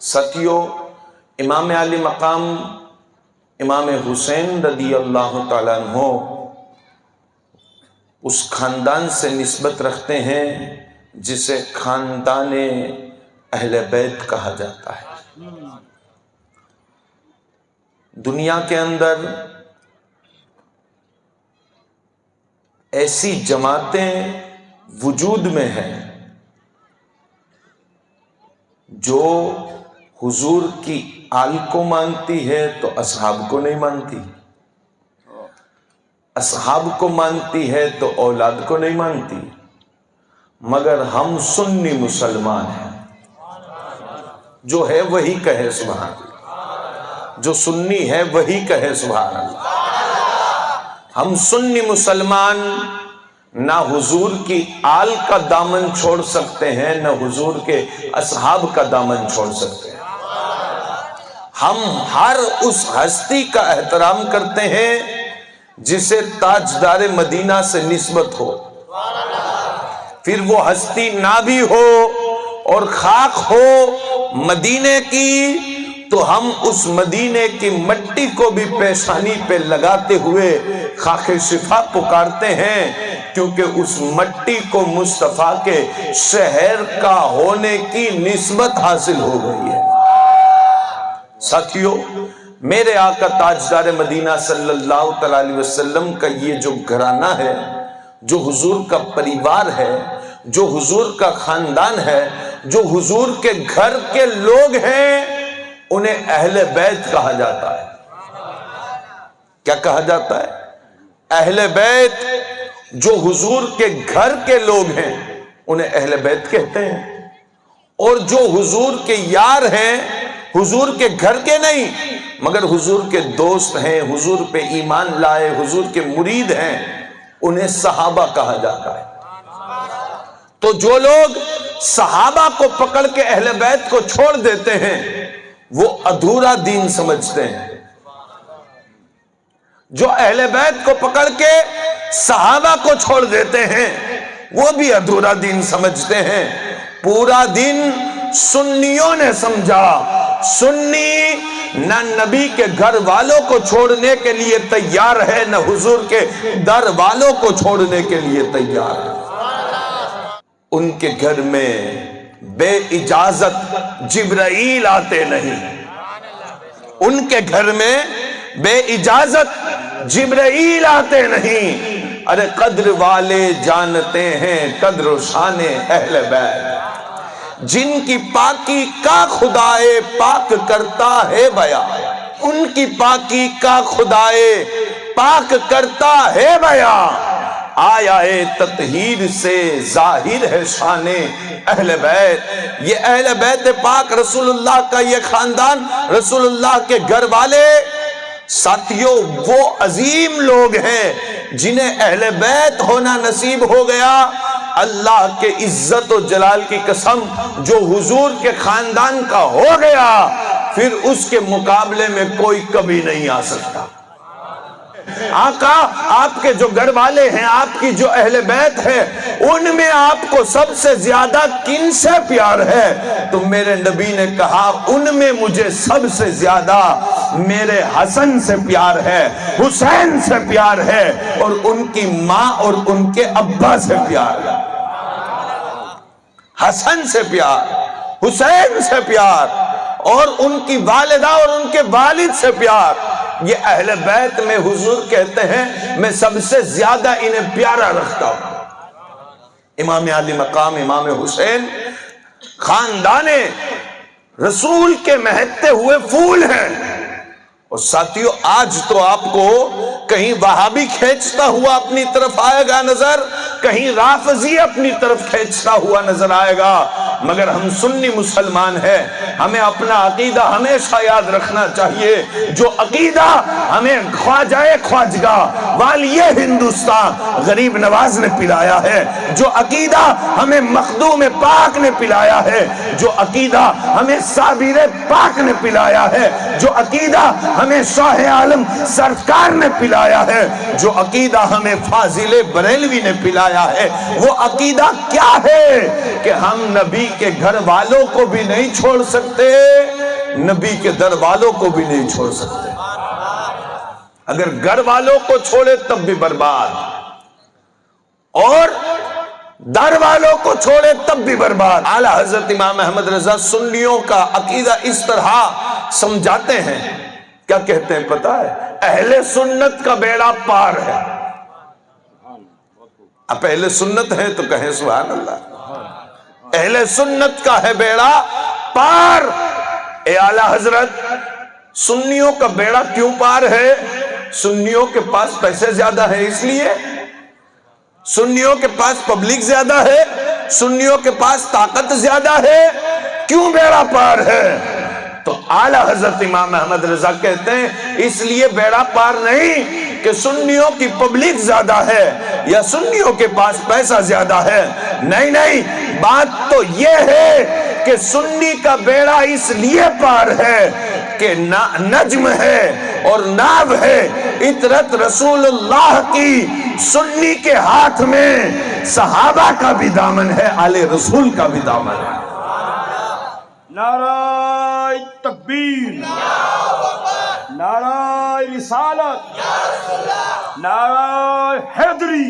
ساتھیو، امام علی مقام امام حسین رضی اللہ تعالیٰ عنہ اس خاندان سے نسبت رکھتے ہیں جسے خاندان اہل بیت کہا جاتا ہے۔ دنیا کے اندر ایسی جماعتیں وجود میں ہیں جو حضور کی آل کو مانتی ہے تو اصحاب کو نہیں مانتی، اصحاب کو مانتی ہے تو اولاد کو نہیں مانتی، مگر ہم سنی مسلمان ہیں، جو ہے وہی کہے سبحان اللہ، جو سنی ہے وہی کہے سبحان اللہ۔ ہم سنی مسلمان نہ حضور کی آل کا دامن چھوڑ سکتے ہیں، نہ حضور کے اصحاب کا دامن چھوڑ سکتے ہیں۔ ہم ہر اس ہستی کا احترام کرتے ہیں جسے تاجدار مدینہ سے نسبت ہو، پھر وہ ہستی نہ بھی ہو اور خاک ہو مدینے کی، تو ہم اس مدینے کی مٹی کو بھی پیشانی پہ لگاتے ہوئے خاک شفا پکارتے ہیں، کیونکہ اس مٹی کو مصطفیٰ کے شہر کا ہونے کی نسبت حاصل ہو گئی ہے۔ ساتھیو، میرے آقا تاجدار مدینہ صلی اللہ علیہ وسلم کا یہ جو گھرانہ ہے، جو حضور کا پریوار ہے، جو حضور کا خاندان ہے، جو حضور کے گھر کے لوگ ہیں، انہیں اہل بیت کہا جاتا ہے۔ کیا کہا جاتا ہے؟ اہل بیت۔ جو حضور کے گھر کے لوگ ہیں انہیں اہل بیت کہتے ہیں، اور جو حضور کے یار ہیں، حضور کے گھر کے نہیں مگر حضور کے دوست ہیں، حضور پہ ایمان لائے، حضور کے مرید ہیں، انہیں صحابہ کہا جاتا ہے۔ تو جو لوگ صحابہ کو پکڑ کے اہل بیت کو چھوڑ دیتے ہیں وہ ادھورا دین سمجھتے ہیں، جو اہل بیت کو پکڑ کے صحابہ کو چھوڑ دیتے ہیں وہ بھی ادھورا دین سمجھتے ہیں۔ پورا دن سنیوں نے سمجھا، سنی نہ نبی کے گھر والوں کو چھوڑنے کے لیے تیار ہے، نہ حضور کے در والوں کو چھوڑنے کے لیے تیار ہے۔ ان کے گھر میں بے اجازت جبرائیل آتے نہیں، ان کے گھر میں بے اجازت جبرائیل آتے نہیں۔ ارے قدر والے جانتے ہیں قدر و شان اہل بیت، جن کی پاکی کا خدائے پاک کرتا ہے بیان، ان کی پاکی کا خدائے پاک کرتا ہے بیان، آیا تطہیر سے ظاہر ہے شان اہل بیت۔ یہ اہل بیت پاک رسول اللہ کا یہ خاندان، رسول اللہ کے گھر والے، ساتھیوں وہ عظیم لوگ ہیں جنہیں اہل بیت ہونا نصیب ہو گیا۔ اللہ کے عزت و جلال کی قسم، جو حضور کے خاندان کا ہو گیا پھر اس کے مقابلے میں کوئی کبھی نہیں آ سکتا۔ آقا آپ کے جو گھر والے ہیں، آپ کی جو اہل بیت ہے، ان میں آپ کو سب سے زیادہ کن سے پیار ہے؟ تو میرے نبی نے کہا ان میں مجھے سب سے زیادہ میرے حسن سے پیار ہے، حسین سے پیار ہے، اور ان کی ماں اور ان کے ابا سے پیار ہے۔ حسن سے پیار، حسین سے پیار، اور ان کی والدہ اور ان کے والد سے پیار۔ یہ اہل بیت میں حضور کہتے ہیں میں سب سے زیادہ انہیں پیارا رکھتا ہوں۔ امام علی مقام امام حسین خاندان رسول کے مہکتے ہوئے پھول ہیں۔ اور ساتھیوں، آج تو آپ کو کہیں وہابی کھینچتا ہوا اپنی طرف آئے گا نظر، کہیں رافضی اپنی طرف کھینچتا ہوا نظر آئے گا، مگر ہم سنی مسلمان ہیں، ہمیں اپنا عقیدہ ہمیشہ یاد رکھنا چاہیے۔ جو عقیدہ ہمیں خواجہ خواجگاہ والی ہندوستان غریب نواز نے پلایا ہے، جو عقیدہ ہمیں مخدوم پاک نے پلایا ہے، جو عقیدہ ہمیں صابر پاک نے پلایا ہے، جو عقیدہ ہمیں شاہ عالم سرکار نے پلایا ہے، جو عقیدہ ہمیں فاضل بریلوی نے پلایا ہے، وہ عقیدہ کیا ہے کہ ہم نبی کے گھر والوں کو بھی نہیں چھوڑ سکتے، نبی کے در والوں کو بھی نہیں چھوڑ سکتے۔ اگر گھر والوں کو چھوڑے تب بھی برباد، اور در والوں کو چھوڑے تب بھی برباد۔ اعلیٰ حضرت امام احمد رضا سنیوں کا عقیدہ اس طرح سمجھاتے ہیں، کیا کہتے ہیں پتہ ہے؟ اہل سنت کا بیڑا پار ہے۔ اب اہل سنت ہے تو کہیں سبحان اللہ، اہل سنت کا ہے بیڑا پار۔ اے اعلیٰ حضرت، سنیوں کا بیڑا کیوں پار ہے؟ سنیوں کے پاس پیسے زیادہ ہیں اس لیے، سنیوں کے پاس پبلک زیادہ ہے، سنیوں کے پاس طاقت زیادہ ہے، کیوں بیڑا پار ہے؟ تو اعلیٰ حضرت امام احمد رضا کہتے ہیں اس لیے بیڑا پار نہیں کہ سنیوں کی پبلک زیادہ ہے یا سنیوں کے پاس پیسہ زیادہ ہے، نہیں نہیں، بات تو یہ ہے کہ سنی کا بیڑا اس لیے پار ہے کہ نجم ہے اور ناو ہے، عطرت رسول اللہ کی سنی کے ہاتھ میں صحابہ کا بھی دامن ہے، آل رسول کا بھی دامن ہے۔ نعرہ تکبیر، نعرہ رسالت، نعرہ حیدری۔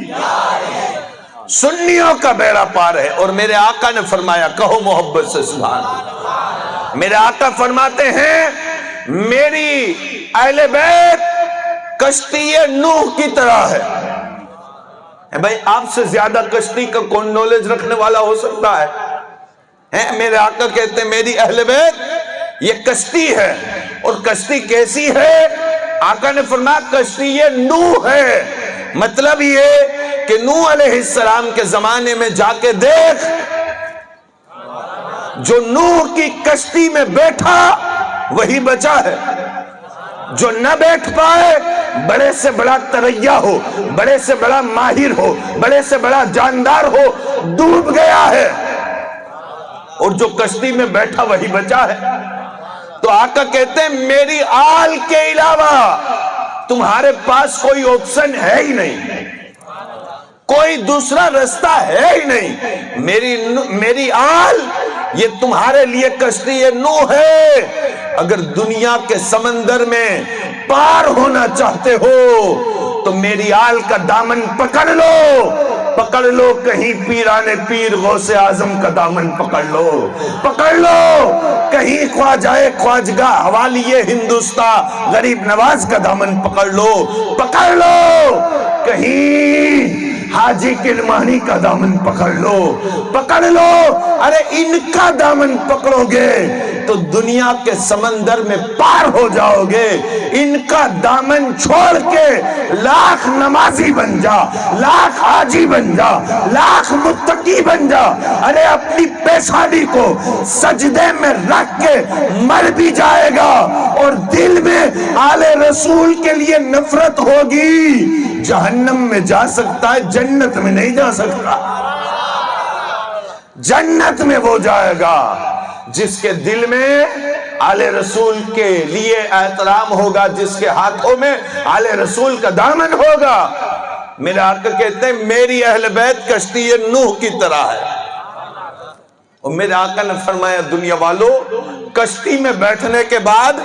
سنیوں کا بیڑا پار ہے، اور میرے آقا نے فرمایا، کہو محبت سے سبحان اللہ، میرے آقا فرماتے ہیں میری اہل بیت کشتی نوح کی طرح ہے۔ بھائی آپ سے زیادہ کشتی کا کون نالج رکھنے والا ہو سکتا ہے؟ میرے آقا کہتے ہیں میری اہل بیت یہ کشتی ہے، اور کشتی کیسی ہے؟ آقا نے فرمایا کشتی یہ نوح ہے۔ مطلب یہ کہ نوح علیہ السلام کے زمانے میں جا کے دیکھ، جو نوح کی کشتی میں بیٹھا وہی بچا ہے، جو نہ بیٹھ پائے، بڑے سے بڑا تریا ہو، بڑے سے بڑا ماہر ہو، بڑے سے بڑا جاندار ہو، ڈوب گیا ہے، اور جو کشتی میں بیٹھا وہی بچا ہے۔ تو آقا کہتے ہیں میری آل کے علاوہ تمہارے پاس کوئی آپشن ہے ہی نہیں، کوئی دوسرا رستہ ہے ہی نہیں۔ میری آل یہ تمہارے لیے کشتی نوح ہے۔ اگر دنیا کے سمندر میں پار ہونا چاہتے ہو تو میری آل کا دامن پکڑ لو، پکڑ لو، کہیں پیرانے پیر غوث اعظم کا دامن پکڑ لو، پکڑ لو، کہیں خواجہ خواجگاہ حوالیے ہندوستان غریب نواز کا دامن پکڑ لو، پکڑ لو، کہیں حاجی کلمانی کا دامن پکڑ لو، پکڑ لو۔ ارے ان کا دامن پکڑو گے تو دنیا کے سمندر میں پار ہو جاؤ گے، ان کا دامن چھوڑ کے لاکھ نمازی بن جا، لاکھ حاجی بن جا، لاکھ متقی بن جا، ارے اپنی پیشانی کو سجدے میں رکھ کے مر بھی جائے گا اور دل میں آل رسول کے لیے نفرت ہوگی، جہنم میں جا سکتا ہے، جنت میں نہیں جا سکتا۔ جنت میں وہ جائے گا جس کے دل میں آل رسول کے لیے احترام ہوگا، جس کے ہاتھوں میں آل رسول کا دامن ہوگا۔ میرے آقا کہتے ہیں میری اہل بیت کشتی نوح کی طرح ہے، اور میرے آقا نے فرمایا دنیا والوں، کشتی میں بیٹھنے کے بعد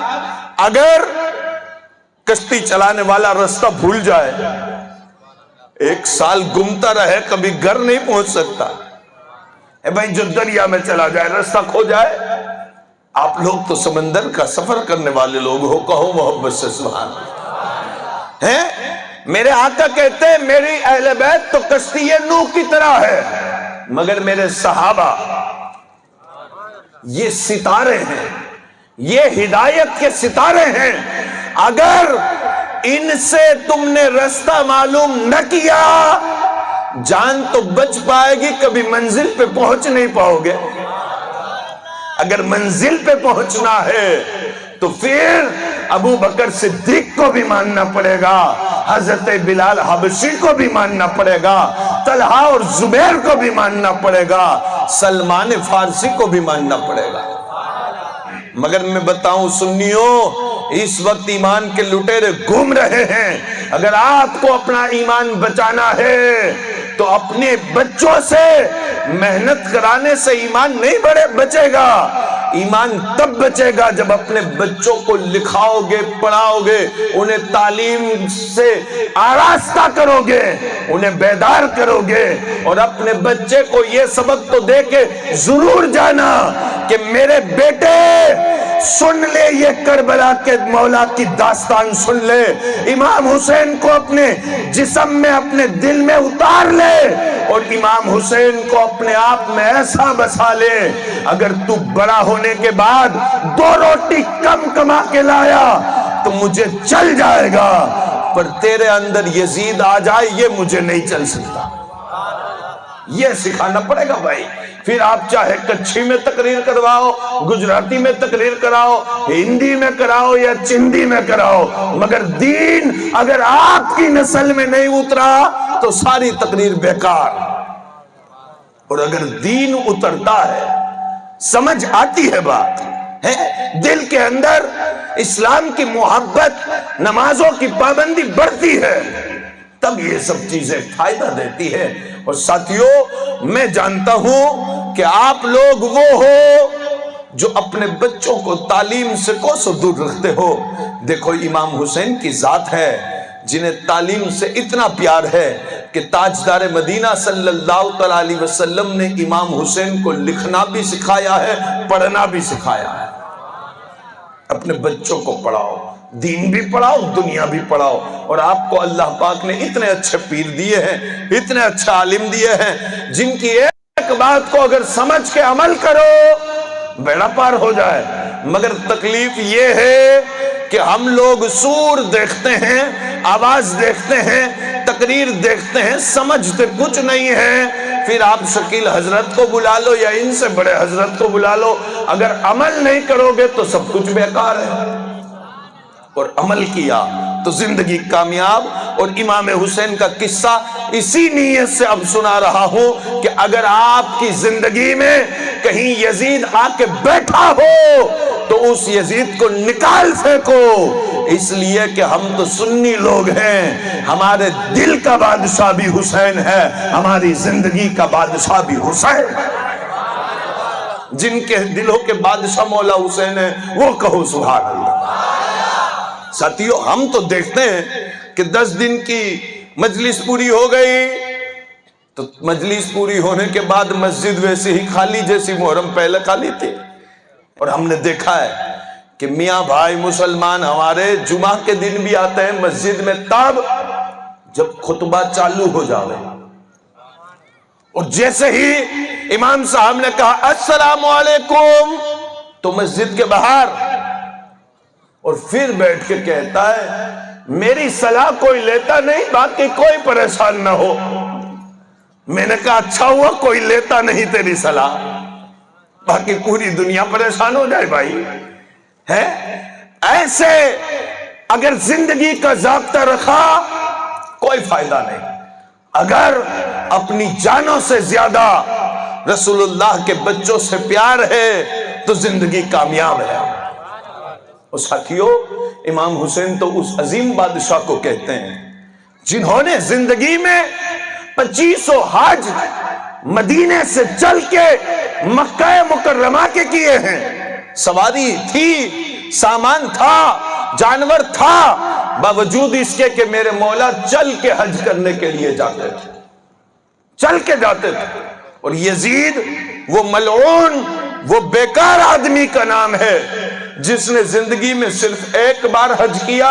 اگر کشتی چلانے والا رستہ بھول جائے، ایک سال گمتا رہے، کبھی گھر نہیں پہنچ سکتا۔ اے بھائی جو دریا میں چلا جائے، رستہ کھو جائے، آپ لوگ تو سمندر کا سفر کرنے والے لوگ ہو، کہو محبت سے سبحان اللہ۔ ہیں میرے آقا کہتے ہیں میری اہل بیت تو کشتی نوح کی طرح ہے، مگر میرے صحابہ یہ ستارے ہیں، یہ ہدایت کے ستارے ہیں، اگر ان سے تم نے رستہ معلوم نہ کیا، جان تو بچ پائے گی، کبھی منزل پہ پہنچ نہیں پاؤ گے۔ اگر منزل پہ پہنچنا ہے تو پھر ابو بکر صدیق کو بھی ماننا پڑے گا، حضرت بلال حبشی کو بھی ماننا پڑے گا، طلحہ اور زبیر کو بھی ماننا پڑے گا، سلمان فارسی کو بھی ماننا پڑے گا۔ مگر میں بتاؤں سنیوں، اس وقت ایمان کے لٹیرے گھوم رہے ہیں، اگر آپ کو اپنا ایمان بچانا ہے تو اپنے بچوں سے محنت کرانے سے ایمان نہیں بچے گا. ایمان تب بچے گا جب اپنے بچوں کو لکھاؤ گے، پڑھاؤ گے، انہیں تعلیم سے آراستہ کرو گے، انہیں بیدار کرو گے، اور اپنے بچے کو یہ سبق تو دے کے ضرور جانا کہ میرے بیٹے سن لے، یہ کربلا کے مولا کی داستان سن لے، امام حسین کو اپنے جسم میں، اپنے دل میں اتار لے، اور امام حسین کو اپنے آپ میں ایسا بسا لے، اگر تو بڑا ہونے کے بعد 2 روٹی کم کما کے لایا تو مجھے چل جائے گا، پر تیرے اندر یزید آ جائے یہ مجھے نہیں چل سکتا. یہ سکھانا پڑے گا بھائی. پھر آپ چاہے کچھی میں تقریر کرواؤ، گجراتی میں تقریر کراؤ، ہندی میں کراؤ یا چندی میں کراؤ، مگر دین اگر آپ کی نسل میں نہیں اترا تو ساری تقریر بیکار. اور اگر دین اترتا ہے، سمجھ آتی ہے بات ہے، دل کے اندر اسلام کی محبت، نمازوں کی پابندی بڑھتی ہے، تب یہ سب چیزیں فائدہ دیتی ہے. اور ساتھیوں، میں جانتا ہوں کہ آپ لوگ وہ ہو جو اپنے بچوں کو تعلیم سے کوسوں دور رکھتے ہو. دیکھو امام حسین کی ذات ہے جنہیں تعلیم سے اتنا پیار ہے کہ تاجدار مدینہ صلی اللہ علیہ وسلم نے امام حسین کو لکھنا بھی سکھایا ہے، پڑھنا بھی سکھایا ہے. اپنے بچوں کو پڑھاؤ، دین بھی پڑھاؤ، دنیا بھی پڑھاؤ. اور آپ کو اللہ پاک نے اتنے اچھے پیر دیے ہیں، اتنے اچھے عالم دیے ہیں، جن کی ایک بات کو اگر سمجھ کے عمل کرو بیڑا پار ہو جائے. مگر تکلیف یہ ہے کہ ہم لوگ سور دیکھتے ہیں، آواز دیکھتے ہیں، تقریر دیکھتے ہیں، سمجھتے کچھ نہیں ہے. پھر آپ شکیل حضرت کو بلا لو یا ان سے بڑے حضرت کو بلا لو، اگر عمل نہیں کرو گے تو سب کچھ بیکار ہے. اور عمل کیا تو زندگی کامیاب. اور امام حسین کا قصہ اسی نیت سے اب سنا رہا ہوں کہ اگر آپ کی زندگی میں کہیں یزید آ کے بیٹھا ہو تو اس یزید کو نکال پھینکو، اس لیے کہ ہم تو سنی لوگ ہیں، ہمارے دل کا بادشاہ بھی حسین ہے، ہماری زندگی کا بادشاہ بھی حسین ہے. جن کے دلوں کے بادشاہ مولا حسین ہے وہ کہو سبحان اللہ. ساتھیوں، ہم تو دیکھتے ہیں کہ 10 دن کی مجلس پوری ہو گئی تو مجلس پوری ہونے کے بعد مسجد ویسے ہی خالی جیسی محرم پہلے خالی تھی. اور ہم نے دیکھا ہے کہ میاں بھائی مسلمان ہمارے جمعہ کے دن بھی آتے ہیں مسجد میں تب جب خطبہ چالو ہو جاوے، اور جیسے ہی امام صاحب نے کہا السلام علیکم تو مسجد کے باہر، اور پھر بیٹھ کے کہتا ہے میری صلاح کوئی لیتا نہیں، باقی کوئی پریشان نہ ہو. میں نے کہا اچھا ہوا کوئی لیتا نہیں تیری صلاح، باقی پوری دنیا پریشان ہو جائے بھائی. ہے ایسے اگر زندگی کا ضابطہ رکھا کوئی فائدہ نہیں. اگر اپنی جانوں سے زیادہ رسول اللہ کے بچوں سے پیار ہے تو زندگی کامیاب ہے. اور ساتھیوں، امام حسین تو اس عظیم بادشاہ کو کہتے ہیں جنہوں نے زندگی میں 25 حج مدینے سے چل کے مکہ مکرمہ کے کیے ہیں. سواری تھی، سامان تھا، جانور تھا، باوجود اس کے کہ میرے مولا چل کے حج کرنے کے لیے جاتے تھے، چل کے جاتے تھے. اور یزید وہ ملعون، وہ بیکار آدمی کا نام ہے جس نے زندگی میں صرف ایک بار حج کیا،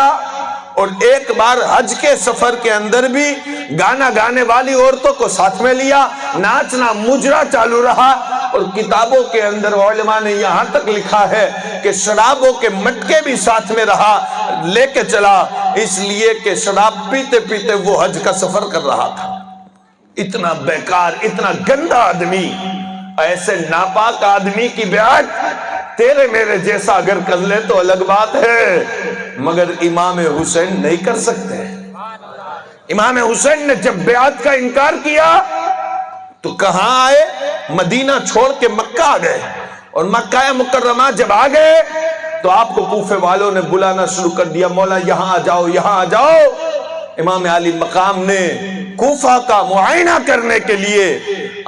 اور ایک بار حج کے سفر کے اندر بھی گانا گانے والی عورتوں کو ساتھ میں لیا، ناچنا مجرا چالو رہا. اور کتابوں کے اندر علماء نے یہاں تک لکھا ہے کہ شرابوں کے مٹکے بھی ساتھ میں رہا، لے کے چلا، اس لیے کہ شراب پیتے پیتے وہ حج کا سفر کر رہا تھا. اتنا بیکار، اتنا گندا آدمی، ایسے ناپاک آدمی کی بیعت تیرے میرے جیسا اگر کر لے تو الگ بات ہے، مگر امام حسین نہیں کر سکتے. امام حسین نے جب بیعت کا انکار کیا تو کہاں آئے؟ مدینہ چھوڑ کے مکہ آ گئے. اور مکہ مکرمہ جب آ گئے تو آپ کو کوفے والوں نے بلانا شروع کر دیا، مولا یہاں آ جاؤ، یہاں آ جاؤ. امام علی مقام نے کوفہ کا معائنہ کرنے کے لیے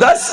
10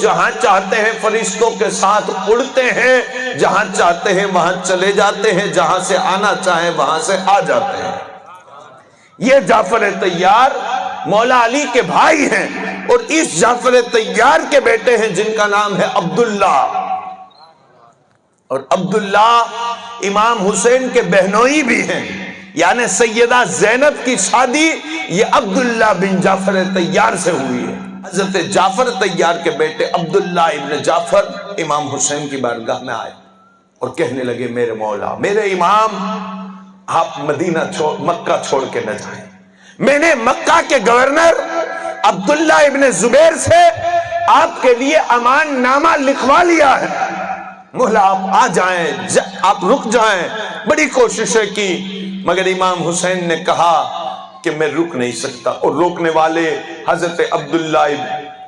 جہاں چاہتے ہیں فرشتوں کے ساتھ اڑتے ہیں، جہاں چاہتے ہیں وہاں چلے جاتے ہیں، جہاں سے آنا چاہیں وہاں سے آ جاتے ہیں۔ یہ جعفر طیار مولا علی کے بھائی ہیں، اور اس جعفر طیار کے بیٹے ہیں جن کا نام ہے عبداللہ، اور عبداللہ امام حسین کے بہنوئی بھی ہیں، یعنی سیدہ زینب کی شادی یہ عبداللہ بن جعفر طیار سے ہوئی ہے۔ حضرت جعفر طیار کے بیٹے عبداللہ ابن جعفر امام حسین کی بارگاہ میں آئے اور کہنے لگے میرے مولا، میرے امام، آپ مکہ چھوڑ کے نہ جائیں، میں نے مکہ کے گورنر عبداللہ ابن زبیر سے آپ کے لیے امان نامہ لکھوا لیا ہے، مولا آپ آ جائیں، آپ رک جائیں۔ بڑی کوششیں کی مگر امام حسین نے کہا کہ میں رک نہیں سکتا، اور روکنے والے حضرت عبداللہ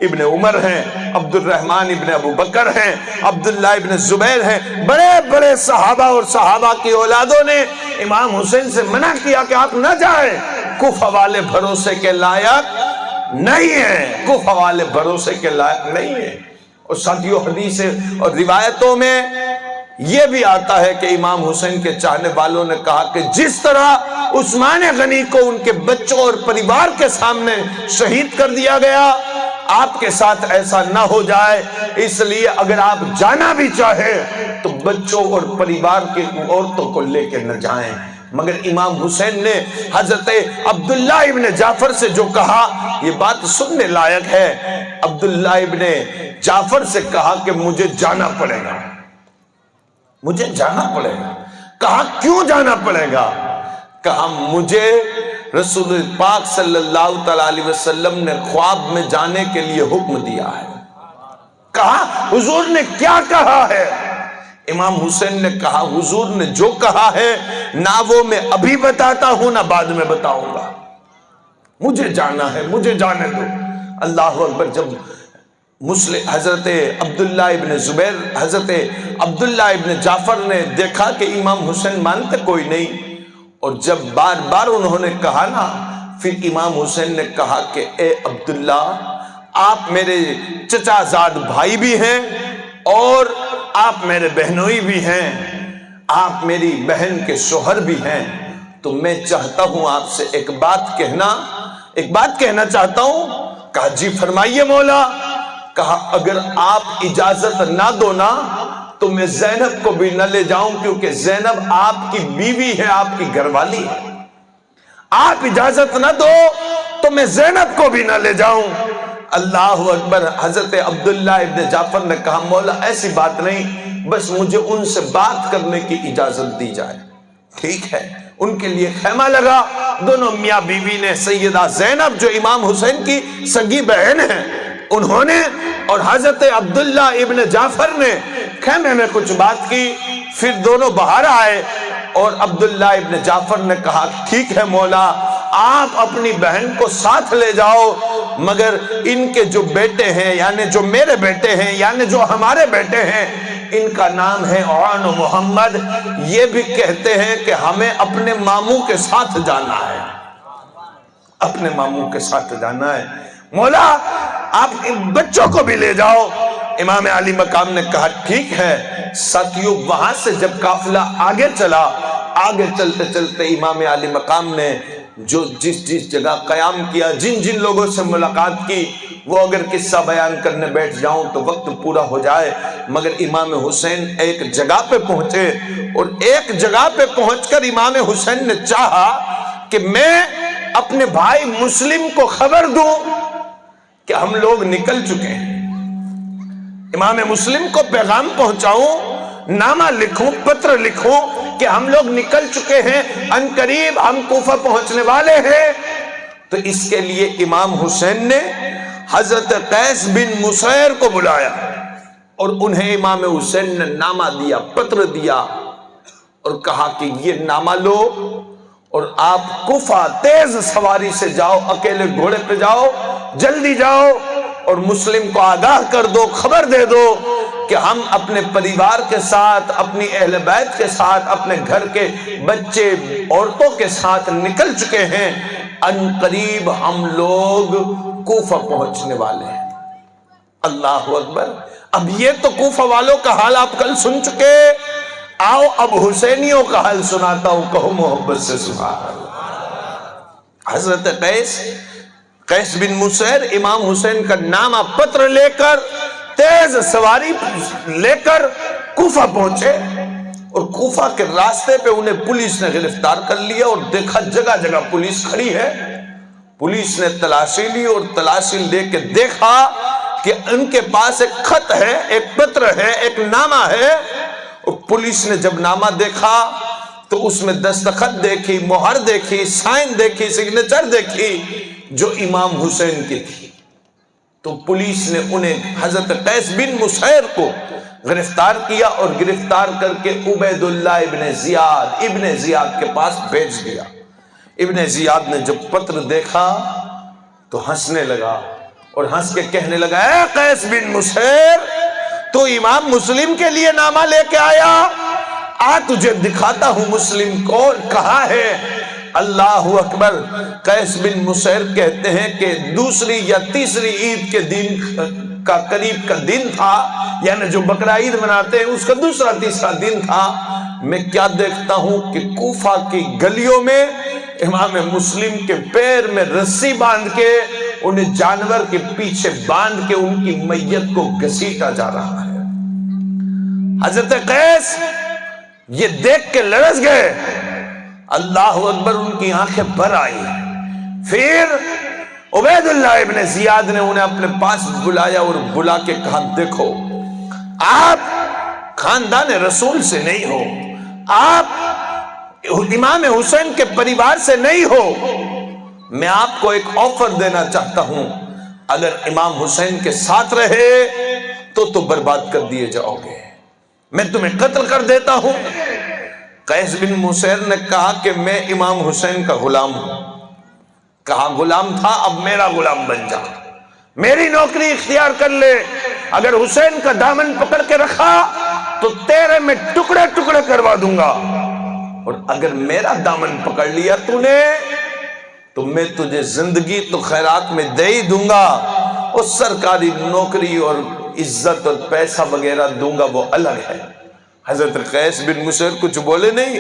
ابن عمر ہیں، عبد الرحمن ابن ابو بکر ہیں، عبداللہ ابن زبیر ہیں، بڑے بڑے صحابہ اور صحابہ کی اولادوں نے امام حسین سے منع کیا کہ آپ نہ جائیں، کوفہ والے بھروسے کے لائق نہیں ہیں، کوفہ والے بھروسے کے لائق نہیں ہیں۔ اور ساتھیوں حدیث اور روایتوں میں یہ بھی آتا ہے کہ امام حسین کے چاہنے والوں نے کہا کہ جس طرح عثمان غنی کو ان کے بچوں اور پریوار کے سامنے شہید کر دیا گیا، آپ کے ساتھ ایسا نہ ہو جائے، اس لیے اگر آپ جانا بھی چاہیں تو بچوں اور پریوار کی عورتوں کو لے کے نہ جائیں۔ مگر امام حسین نے حضرت عبداللہ ابن جعفر سے جو کہا یہ بات سننے لائق ہے۔ عبداللہ ابن جعفر سے کہا کہ مجھے جانا پڑے گا، مجھے جانا پڑے گا۔ کہا کیوں جانا پڑے گا؟ کہا مجھے رسول پاک صلی اللہ علیہ وسلم نے خواب میں جانے کے لیے حکم دیا ہے۔ کہا حضور نے کیا کہا ہے؟ امام حسین نے کہا حضور نے جو کہا ہے نہ وہ میں ابھی بتاتا ہوں نہ بعد میں بتاؤں گا، مجھے جانا ہے، مجھے جانے دو۔ اللہ اکبر۔ جب حضرت عبداللہ ابن زبیر، حضرت عبداللہ ابن جعفر نے دیکھا کہ امام حسین مانتے کوئی نہیں، اور جب بار بار انہوں نے کہا نا، پھر امام حسین نے کہا کہ اے عبداللہ، آپ میرے چچا زاد بھائی بھی ہیں اور آپ میرے بہنوئی بھی ہیں، آپ میری بہن کے شوہر بھی ہیں، تو میں چاہتا ہوں آپ سے ایک بات کہنا چاہتا ہوں۔ کہا جی فرمائیے مولا۔ کہا اگر آپ اجازت نہ دو نا تو میں زینب کو بھی نہ لے جاؤں، کیونکہ زینب آپ کی بیوی ہے، آپ کی گھر والی ہے۔ آپ اجازت نہ دو تو میں زینب کو بھی نہ لے جاؤں۔ اللہ اکبر۔ حضرت عبداللہ ابن جعفر نے کہا مولا ایسی بات نہیں، بس مجھے ان سے بات کرنے کی اجازت دی جائے۔ ٹھیک ہے، ان کے لیے خیمہ لگا، دونوں میاں بیوی نے، سیدہ زینب جو امام حسین کی سگی بہن ہیں انہوں نے، اور حضرت عبداللہ ابن جعفر نے خیمے میں کچھ بات کی، پھر دونوں باہر آئے، اور عبداللہ ابن جعفر نے کہا ٹھیک ہے مولا، آپ اپنی بہن کو ساتھ لے جاؤ، مگر ان کے جو بیٹے ہیں، یعنی جو میرے بیٹے ہیں، یعنی جو ہمارے بیٹے ہیں، ان کا نام ہے عون محمد، یہ بھی کہتے ہیں کہ ہمیں اپنے ماموں کے ساتھ جانا ہے، اپنے ماموں کے ساتھ جانا ہے، مولا آپ ان بچوں کو بھی لے جاؤ۔ امام علی مقام نے کہا ٹھیک ہے۔ ساتھیوں وہاں سے جب قافلہ آگے چلا، آگے چلتے چلتے امام علی مقام نے جو جس جگہ قیام کیا، جن لوگوں سے ملاقات کی، وہ اگر قصہ بیان کرنے بیٹھ جاؤں تو وقت پورا ہو جائے، مگر امام حسین ایک جگہ پہ پہنچے، اور ایک جگہ پہ پہنچ کر امام حسین نے چاہا کہ میں اپنے بھائی مسلم کو خبر دوں کہ ہم لوگ نکل چکے ہیں، امام مسلم کو پیغام پہنچاؤں، نامہ لکھوں، پتر لکھوں کہ ہم لوگ نکل چکے ہیں، ان قریب ہم کوفہ پہنچنے والے ہیں۔ تو اس کے لیے امام حسین نے حضرت قیس بن مسیر کو بلایا، اور انہیں امام حسین نے نامہ دیا، پتر دیا، اور کہا کہ یہ نامہ لو اور آپ کوفہ تیز سواری سے جاؤ، اکیلے گھوڑے پہ جاؤ، جلدی جاؤ، اور مسلم کو آگاہ کر دو، خبر دے دو کہ ہم اپنے پریوار کے ساتھ، اپنی اہل بیت کے ساتھ، اپنے گھر کے بچے عورتوں کے ساتھ نکل چکے ہیں، ان قریب ہم لوگ کوفہ پہنچنے والے ہیں۔ اللہ اکبر. اب یہ تو کوفہ والوں کا حال آپ کل سن چکے. آؤ اب حسینیوں کا حال سناتا ہوں, کہو محبت سے سبحان اللہ. حضرت قیس بن مسیر امام حسین کا نامہ پتر لے کر تیز سواری لے کر کوفہ پہنچے, اور کوفہ کے راستے پہ انہیں پولیس نے گرفتار کر لیا, اور دیکھا جگہ جگہ پولیس کھڑی ہے. پولیس نے تلاشی لی, اور تلاشی لے کے دیکھا کہ ان کے پاس ایک خط ہے, ایک پتر ہے, ایک نامہ ہے. اور پولیس نے جب نامہ دیکھا تو اس میں دستخط دیکھی, مہر دیکھی, سائن دیکھی, سگنیچر دیکھی جو امام حسین کی تھی. تو پولیس نے انہیں حضرت قیس بن مسیر کو گرفتار کیا, اور گرفتار کر کے عبید اللہ ابن زیاد کے پاس بھیج دیا. ابن زیاد نے جب پتر دیکھا تو ہنسنے لگا, اور ہنس کے کہنے لگا, اے قیس بن مسیر, تو امام مسلم کے لیے نامہ لے کے آیا؟ آ تجھے دکھاتا ہوں مسلم کون کہاں ہے. اللہ اکبر. قیس بن مسیر کہتے ہیں کہ دوسری یا تیسری عید کے دن کا قریب کا دن تھا, یعنی جو بقرہ عید مناتے ہیں اس کا دوسرا تیسرا دن تھا. میں کیا دیکھتا ہوں کہ کوفہ کی گلیوں میں امام مسلم کے پیر میں رسی باندھ کے انہیں جانور کے پیچھے باندھ کے ان کی میت کو گھسیٹا جا رہا ہے. حضرت قیس یہ دیکھ کے لرز گئے. اللہ اکبر. ان کی آنکھیں بھر آئی. پھر عبید اللہ ابن زیاد نے انہیں اپنے پاس بلایا اور بلا کے کہا, دیکھو آپ خاندان رسول سے نہیں ہو, آپ امام حسین کے پریوار سے نہیں ہو. میں آپ کو ایک آفر دینا چاہتا ہوں, اگر امام حسین کے ساتھ رہے تو برباد کر دیے جاؤ گے, میں تمہیں قتل کر دیتا ہوں. قیس بن مسیر نے کہا کہ میں امام حسین کا غلام ہوں. کہا غلام تھا, اب میرا غلام بن جا, میری نوکری اختیار کر لے. اگر حسین کا دامن پکڑ کے رکھا تو تیرے میں ٹکڑے ٹکڑے کروا دوں گا, اور اگر میرا دامن پکڑ لیا تو نے تو میں تجھے زندگی تو خیرات میں دے ہی دوں گا, اور سرکاری نوکری اور عزت اور پیسہ وغیرہ دوں گا, وہ الگ ہے. حضرت قیس بن مسیر کچھ بولے نہیں.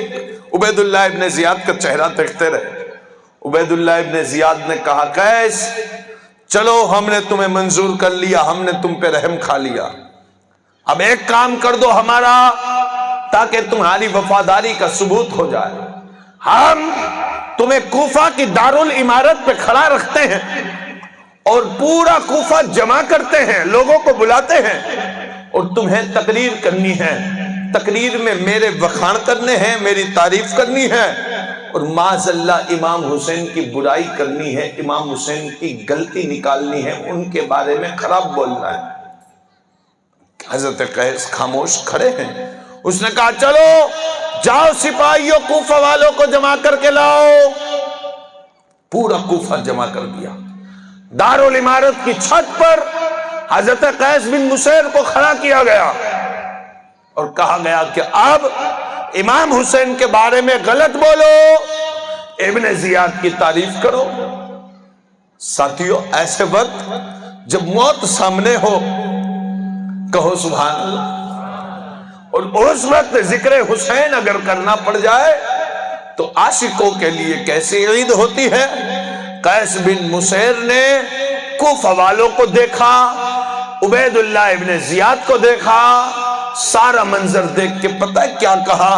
عبید اللہ ابن زیاد کا چہرہ دیکھتے رہے. عبید اللہ ابن زیاد نے کہا, قیس چلو ہم نے تمہیں منظور کر لیا, ہم نے تم پہ رحم کھا لیا. اب ایک کام کر دو ہمارا, تاکہ تمہاری وفاداری کا ثبوت ہو جائے. ہم تمہیں کوفہ کی دارالعمارت پہ کھڑا رکھتے ہیں اور پورا کوفہ جمع کرتے ہیں, لوگوں کو بلاتے ہیں, اور تمہیں تقریر کرنی ہے. تقریر میں میرے وخان کرنے ہیں, میری تعریف کرنی ہے, اور معاذ اللہ امام حسین کی برائی کرنی ہے, امام حسین کی غلطی نکالنی ہے, ان کے بارے میں خراب بولنا ہے. حضرت قیس خاموش کھڑے ہیں. اس نے کہا, چلو جاؤ سپاہیوں کوفہ والوں کو جمع کر کے لاؤ. پورا کوفہ جمع کر دیا. دارالعمارت کی چھت پر حضرت قیس بن مسیر کو کھڑا کیا گیا اور کہا گیا کہ اب امام حسین کے بارے میں غلط بولو, ابن زیاد کی تعریف کرو. ساتھیو, ایسے وقت جب موت سامنے ہو کہو سبحان اللہ. اور اس وقت ذکر حسین اگر کرنا پڑ جائے تو عاشقوں کے لیے کیسی عید ہوتی ہے. قیس بن مسیر نے کوفہ والوں کو دیکھا, عبید اللہ ابن زیاد کو دیکھا, سارا منظر دیکھ کے پتہ ہے کیا کہا؟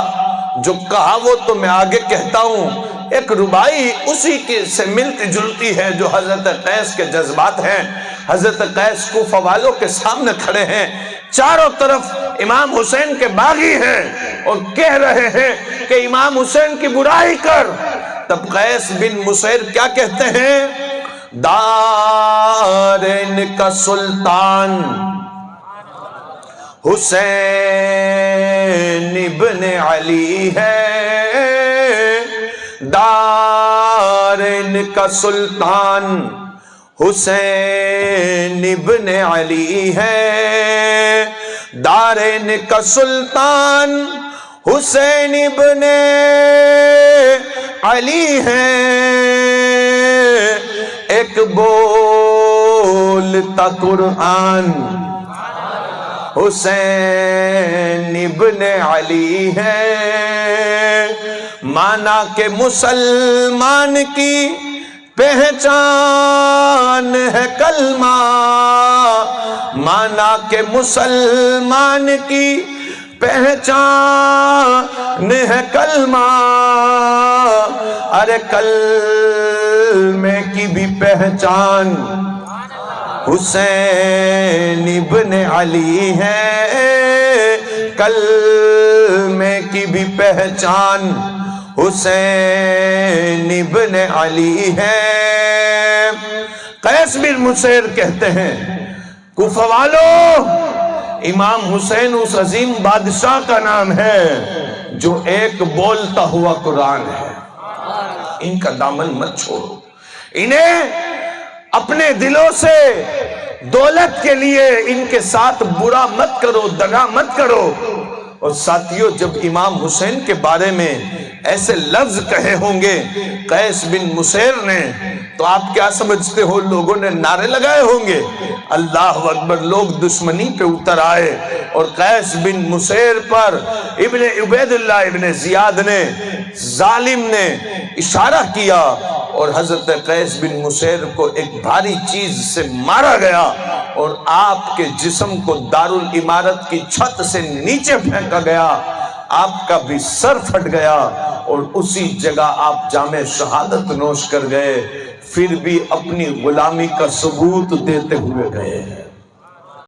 جو کہا وہ تو میں آگے کہتا ہوں. ایک ربائی اسی کے سے ملتی جلتی ہے جو حضرت قیس کے جذبات ہیں. حضرت قیس کوفہ والوں کے سامنے کھڑے ہیں, چاروں طرف امام حسین کے باغی ہیں اور کہہ رہے ہیں کہ امام حسین کی برائی کر. تب قیس بن مسیر کیا کہتے ہیں؟ دارین کا سلطان حسین ابن علی ہے, دارین کا سلطان حسین ابن علی ہے, دارین کا سلطان حسین ابن علی ہے. ایک بول بولتا قرآن حسین ابن علی ہے، مانا کہ مسلمان کی پہچان ہے کلمہ، مانا کہ مسلمان کی پہچان ہے کلمہ، ارے کلمے کی بھی پہچان حسین ابن علی ہے، کلمے کی بھی پہچان حسین ابن علی ہے۔ قیس بن مسیر کہتے ہیں کوفہ والوں، امام حسین اس عظیم بادشاہ کا نام ہے جو ایک بولتا ہوا قرآن ہے، ان کا دامن مت چھوڑو، انہیں اپنے دلوں سے دولت کے لیے ان کے ساتھ برا مت کرو، دغا مت کرو۔ اور ساتھیوں، جب امام حسین کے بارے میں ایسے لفظ کہے ہوں گے قیس بن مسیر نے، تو آپ کیا سمجھتے ہو لوگوں نے نعرے لگائے ہوں گے؟ اللہ اکبر، لوگ دشمنی پہ اتر آئے اور قیس بن مسیر پر ابن عبید اللہ ابن زیاد نے، ظالم نے اشارہ کیا اور حضرت قیس بن مسیر کو ایک بھاری چیز سے مارا گیا اور آپ کے جسم کو دارالعمارت کی چھت سے نیچے پھینکا گیا، آپ کا بھی سر پھٹ گیا اور اسی جگہ آپ جام شہادت نوش کر گئے، پھر بھی اپنی غلامی کا ثبوت دیتے ہوئے گئے۔